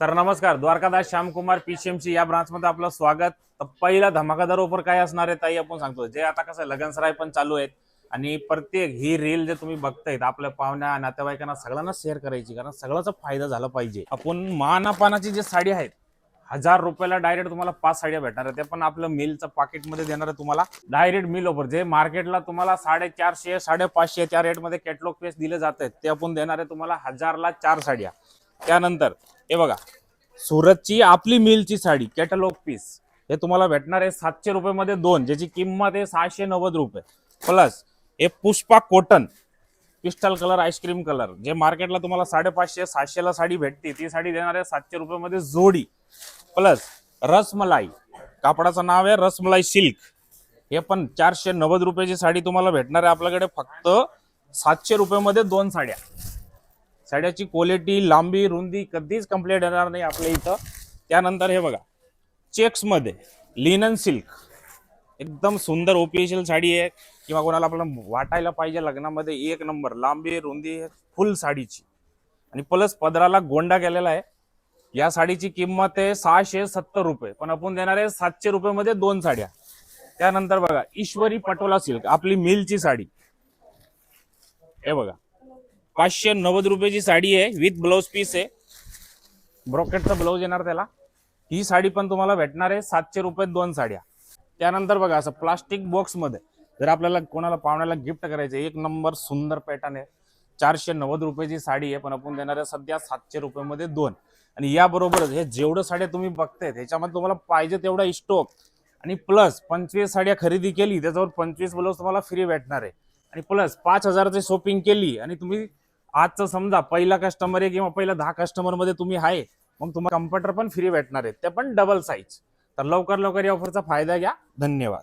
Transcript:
तर नमस्कार, द्वारकादास श्यामकुमार पीसीएमसी या ब्रांच मध्ये आपलं स्वागत। तर पहिला धमाकादार ऑफर काय असणार आहे ताई आपण सांगतो। जे आता कसं लगनसराय पण चालू आहेत आणि प्रत्येक ही रील जे तुम्ही बघतायत आपल्या पाहुण्या नातेवाईकांना सगळ्यांना शेअर करायची, कारण सगळ्याचा फायदा झाला पाहिजे। आपण मानापानाची जी साडी आहेत 1000 रुपयाला डायरेक्ट तुम्हाला 5 साड्या भेटणार आहेत। ते पण आपलं मिलचं पाकिट मध्ये देणार आहे तुम्हाला डायरेक्ट मिल ऑफर। जे मार्केटला तुम्हाला 450 550 त्या रेट मध्ये कॅटलॉग पीस दिले जात आहेत, ते आपण देणार आहे तुम्हाला 1000 ला 4 साड्या। त्यानंतर हे बघा, सुरतची आपली मिलची साडी कॅटलॉग पीस हे तुम्हाला भेटणार आहे 700 रुपये मध्ये दोन, ज्याची किंमत आहे 690 रुपये। प्लस हे Pushpa cotton pistol colour ice cream colour, जे मार्केटला तुम्हाला 550 700 ला साडी भेटते, ती साडी देणार आहे 700 रुपये मध्ये जोडी। प्लस रसमलाई, कापडाचं नाव आहे रसमलाई सिल्क, हे पण 490 रुपयाची साडी तुम्हाला भेटणार आहे आपल्याकडे फक्त 700 रुपये मध्ये दोन साड्या। साड्याची क्वालिटी लांबी रुंदी कधीच कंप्लीट येणार नाही आपल्या इथं। त्यानंतर हे बघा, चेक्स मध्ये लिनन सिल्क, एकदम सुंदर ओफिशियल साडी आहे किंवा कोणाला आपल्याला वाटायला पाहिजे लग्नामध्ये, एक नंबर लांबी रुंदी फुल साडीची। आणि प्लस पदराला गोंडा केलेला आहे। या साडीची किंमत आहे 670 रुपये, पण आपण देणार आहे 700 रुपये मध्ये दोन साड्या। त्यानंतर बघा, ईश्वरी पटोला सिल्क आपली मिलची साडी, हे बघा 590 रुपयाची साडी आहे विथ ब्लाउज पीस आहे, ब्रोकेटचा ब्लाउज येणार त्याला। ही साडी पण तुम्हाला भेटणार आहे 700 रुपयात दोन साड्या। त्यानंतर बघा, असं प्लास्टिक बॉक्स मध्ये जर आपल्याला कोणाला पाहुण्याला गिफ्ट करायचं, एक नंबर सुंदर पॅटर्न आहे, 490 रुपयाची साडी आहे, पण आपण देणार आहे सध्या 700 रुपये मध्ये दोन। आणि याबरोबरच हे जेवढं साड्या तुम्ही बघताय त्याच्यामध्ये तुम्हाला पाहिजे तेवढा स्टॉक, आणि प्लस 25 साड्या खरेदी केली त्याच्यावर 25 ब्लाउज तुम्हाला फ्री भेटणार आहे। आणि प्लस 5000ची शॉपिंग केली आणि तुम्ही आजचं समजा पहिला कस्टमर आहे किंवा पहिला 10 कस्टमर मध्ये तुम्ही आहे, मग तुम्हाला कम्प्युटर पण फ्री भेटणार आहे, ते पण डबल साईज। तर लवकर लवकर या ऑफरचा फायदा घ्या। धन्यवाद।